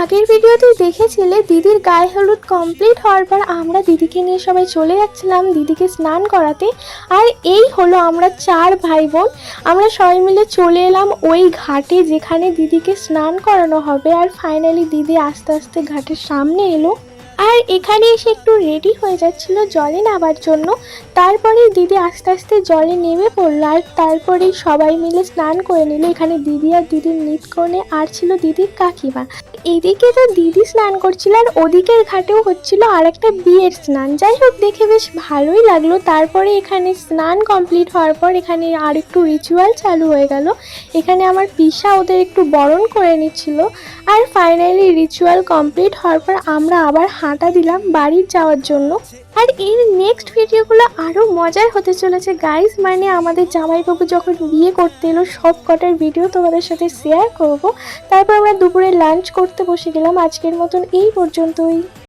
আগের ভিডিওতে দেখেছিলে দিদির গায়ে হলুদ কমপ্লিট হওয়ার পর আমরা দিদিকে নিয়ে সবাই চলে যাচ্ছিলাম দিদিকে স্নান করাতে। আর এই হলো আমরা 4 ভাই বোন, আমরা সবাই মিলে চলে এলাম ওই ঘাটে যেখানে দিদিকে স্নান করানো হবে। আর ফাইনালি দিদি আস্তে আস্তে ঘাটের সামনে এলো, আর এখানে এসে একটু রেডি হয়ে যাচ্ছিল জলে নামার জন্য। তারপরে দিদি আস্তে আস্তে জলে নেমে পড়লো, আর তারপরেই সবাই মিলে স্নান করে নিল। এখানে দিদি আর দিদির নিতকনে আর ছিল দিদির কাকিমা। এদিকে তো দিদি স্নান করছিল আর ওদিকের ঘাটেও হচ্ছিল আর একটা বিয়ের স্নান। যাই হোক, দেখে বেশ ভালোই লাগলো। তারপরে এখানে স্নান কমপ্লিট হওয়ার পর এখানে আর একটু রিচুয়াল চালু হয়ে গেল। এখানে আমার পিসা ওদের একটু বরণ করে নিচ্ছিল। আর ফাইনালি রিচুয়াল কমপ্লিট হওয়ার পর আমরা আবার হাঁটা দিলাম বাড়ি যাওয়ার জন্য। আর এর নেক্সট ভিডিওগুলো আরও মজার হতে চলেছে গাইস, মানে আমাদের জামাইবাবু যখন বিয়ে করতে এলো সব কটার ভিডিও তোমাদের সাথে শেয়ার করব। তারপর আমরা দুপুরে লাঞ্চ করতে বসে গেলাম। আজকের মতন এই পর্যন্তই।